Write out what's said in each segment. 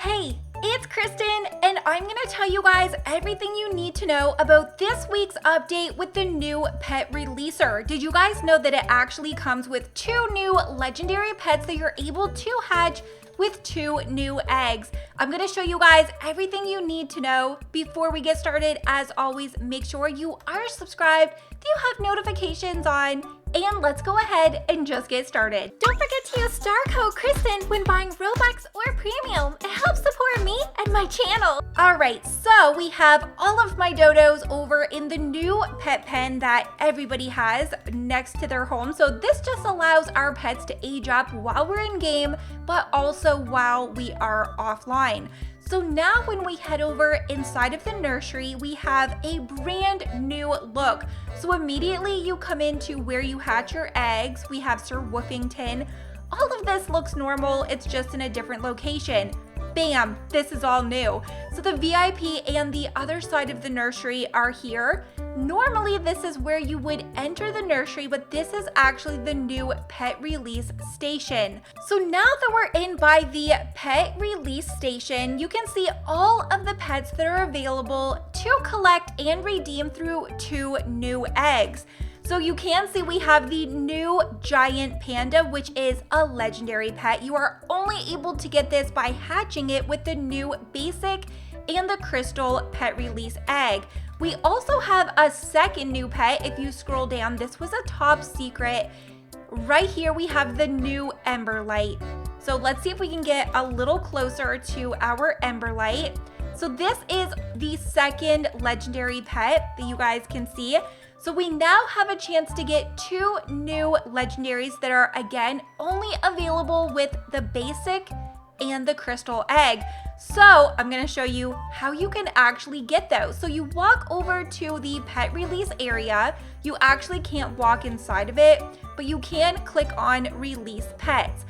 Hey, it's Krystin, and I'm gonna tell you guys everything you need to know about this week's update with the new pet releaser. Did you guys know that it actually comes with 2 new legendary pets that you're able to hatch with 2 new eggs? I'm gonna show you guys everything you need to know. Before we get started, as always, make sure you are subscribed, that you have notifications on, and let's go ahead and just get started. Don't forget to use STARCODE KRYSTIN when buying Robux or Premium. It helps support me and my channel. All right, so we have all of my dodos over in the new pet pen that everybody has next to their home. So this just allows our pets to age up while we're in game, but also while we are offline. So now when we head over inside of the nursery, we have a brand new look. So immediately you come into where you hatch your eggs. We have Sir Woofington. All of this looks normal, it's just in a different location. Bam, this is all new. So the VIP and the other side of the nursery are here. Normally this is where you would enter the nursery, but this is actually the new pet release station. So now that we're in by the pet release station, you can see all of the pets that are available to collect and redeem through 2 new eggs. So you can see we have the new giant panda, which is a legendary pet. You are only able to get this by hatching it with the new basic and the crystal pet release egg. We also have a second new pet. If you scroll down, this was a top secret. Right here we have the new Emberlight. So let's see if we can get a little closer to our Emberlight. So this is the second legendary pet that you guys can see. So we now have a chance to get 2 new legendaries that are, again, only available with the basic and the crystal egg. So I'm gonna show you how you can actually get those. So you walk over to the pet release area. You actually can't walk inside of it, but you can click on release pets.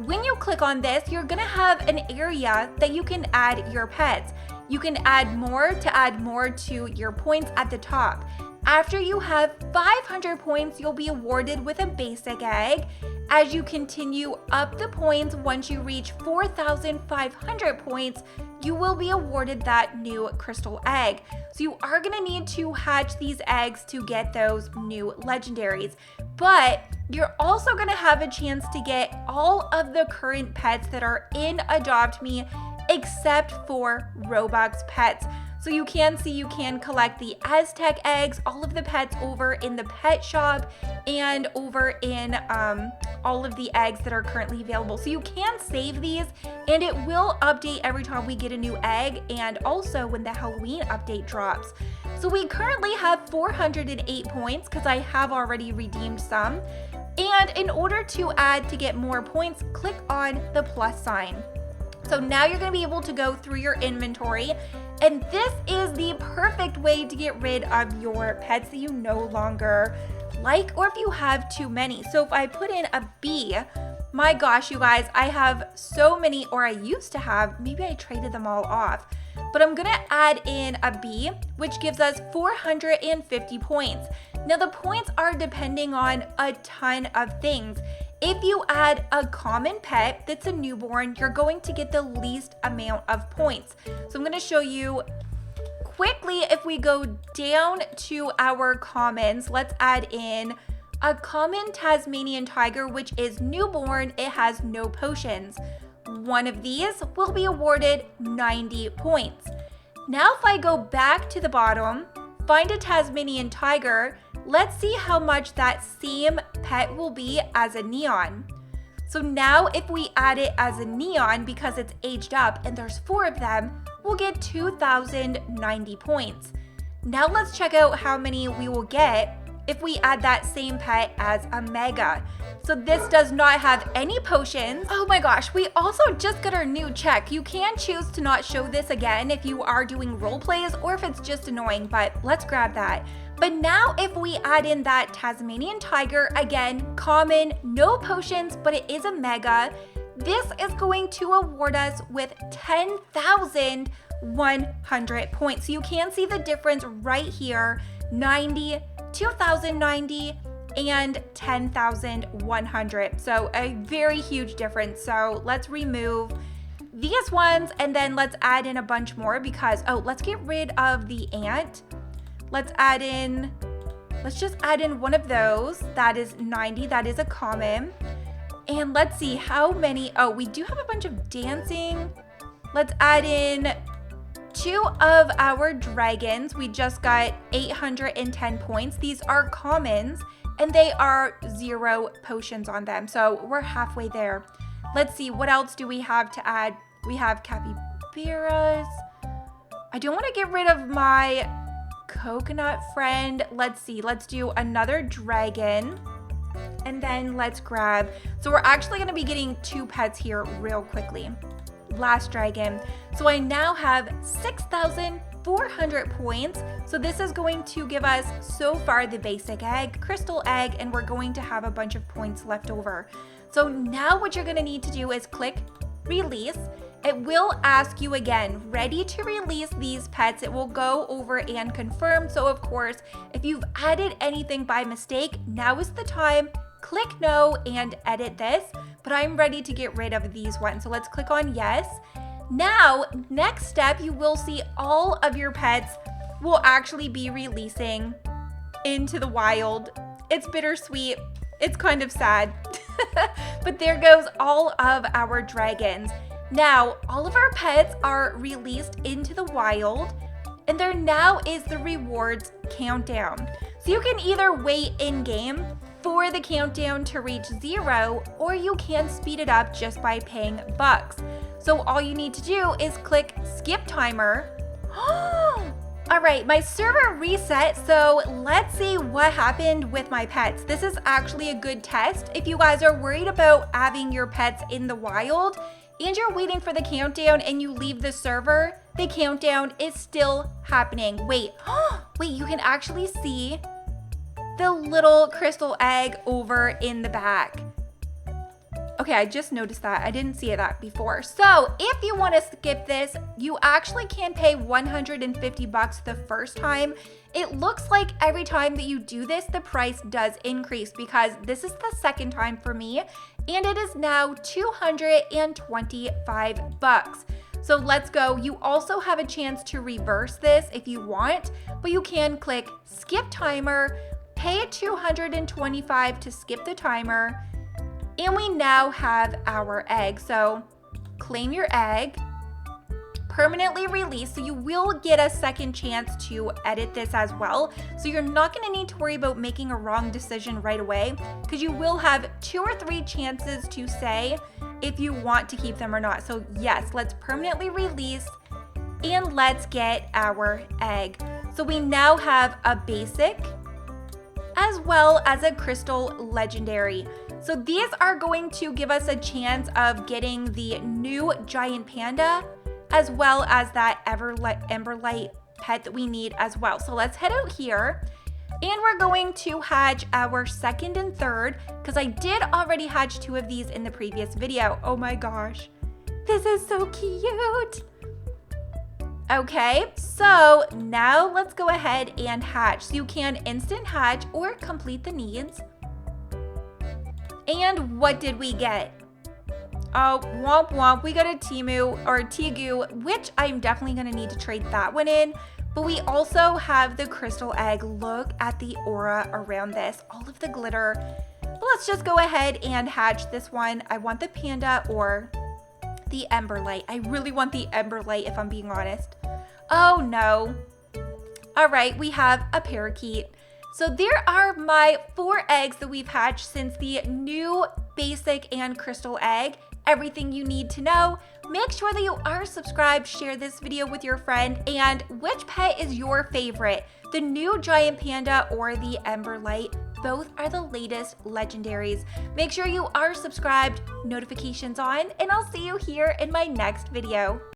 When you click on this, you're gonna have an area that you can add your pets. You can add more to your points at the top. After you have 500 points, you'll be awarded with a basic egg. As you continue up the points, once you reach 4,500 points, you will be awarded that new crystal egg. So you are gonna need to hatch these eggs to get those new legendaries. But you're also gonna have a chance to get all of the current pets that are in Adopt Me, except for Robux pets. So you can see you can collect the Aztec eggs, all of the pets over in the pet shop, and over in all of the eggs that are currently available. So you can save these, and it will update every time we get a new egg, and also when the Halloween update drops. So we currently have 408 points because I have already redeemed some. And in order to add to get more points, click on the plus sign. So now you're gonna be able to go through your inventory, and this is the perfect way to get rid of your pets that you no longer like, or if you have too many. So if I put in a bee, my gosh, you guys, I have so many, or I used to have, maybe I traded them all off, but I'm gonna add in a bee, which gives us 450 points. Now the points are depending on a ton of things. If you add a common pet that's a newborn, you're going to get the least amount of points. So I'm gonna show you quickly. If we go down to our commons, let's add in a common Tasmanian tiger, which is newborn. It has no potions. One of these will be awarded 90 points. Now if I go back to the bottom, find a Tasmanian tiger, let's see how much that same pet will be as a neon. So now if we add it as a neon, because it's aged up and there's 4 of them, we'll get 2,090 points. Now let's check out how many we will get if we add that same pet as a mega. So this does not have any potions. Oh my gosh, we also just got our new check. You can choose to not show this again if you are doing role plays or if it's just annoying, but let's grab that. But now if we add in that Tasmanian tiger, again, common, no potions, but it is a mega, this is going to award us with 10,100 points. So you can see the difference right here, 90, 2,090, and 10,100. So a very huge difference. So let's remove these ones, and then let's add in a bunch more because, oh, let's get rid of the ant. Let's just add in one of those. That is 90, that is a common. And let's see how many, oh, we do have a bunch of dancing. Let's add in 2 of our dragons. We just got 810 points. These are commons and they are 0 potions on them. So we're halfway there. Let's see, what else do we have to add? We have capybaras. I don't want to get rid of my coconut friend. Let's see, let's do another dragon. And then let's grab, so we're actually going to be getting 2 pets here real quickly. Last dragon. So I now have 6,400 points. So this is going to give us so far the basic egg, crystal egg, and we're going to have a bunch of points left over. So now what you're going to need to do is click release. It will ask you again, ready to release these pets. It will go over and confirm. So of course, if you've added anything by mistake, now is the time. Click no and edit this, but I'm ready to get rid of these ones. So let's click on yes. Now, next step, you will see all of your pets will actually be releasing into the wild. It's bittersweet. It's kind of sad, but there goes all of our dragons. Now, all of our pets are released into the wild, and there now is the rewards countdown. So you can either wait in game for the countdown to reach 0, or you can speed it up just by paying bucks. So all you need to do is click skip timer. All right, my server reset, so let's see what happened with my pets. This is actually a good test. If you guys are worried about having your pets in the wild and you're waiting for the countdown and you leave the server, the countdown is still happening. Wait, wait, you can actually see the little crystal egg over in the back. Okay, I just noticed that. I didn't see that before. So if you want to skip this, you actually can pay 150 bucks the first time. It looks like every time that you do this, the price does increase because this is the second time for me, and it is now 225 bucks. So let's go. You also have a chance to reverse this if you want, but you can click skip timer, pay 225 to skip the timer, and we now have our egg. So claim your egg, permanently release. So you will get a second chance to edit this as well. So you're not going to need to worry about making a wrong decision right away, because you will have 2 or 3 chances to say if you want to keep them or not. So yes, let's permanently release and let's get our egg. So we now have a basic as well as a crystal legendary. So these are going to give us a chance of getting the new giant panda as well as that Emberlight pet that we need as well. So let's head out here and we're going to hatch our second and third, because I did already hatch 2 of these in the previous video. Oh my gosh, this is so cute. Okay, so now let's go ahead and hatch. So you can instant hatch or complete the needs. And what did we get? Oh, womp womp, we got a Tegu, which I'm definitely gonna need to trade that one in. But we also have the crystal egg. Look at the aura around this, all of the glitter. But let's just go ahead and hatch this one. I want the panda or the Emberlight. I really want the Emberlight if I'm being honest. Oh no. All right, we have a parakeet. So there are my 4 eggs that we've hatched since the new basic and crystal egg. Everything you need to know. Make sure that you are subscribed, share this video with your friend, and which pet is your favorite? The new giant panda or the Emberlight? Both are the latest legendaries. Make sure you are subscribed, notifications on, and I'll see you here in my next video.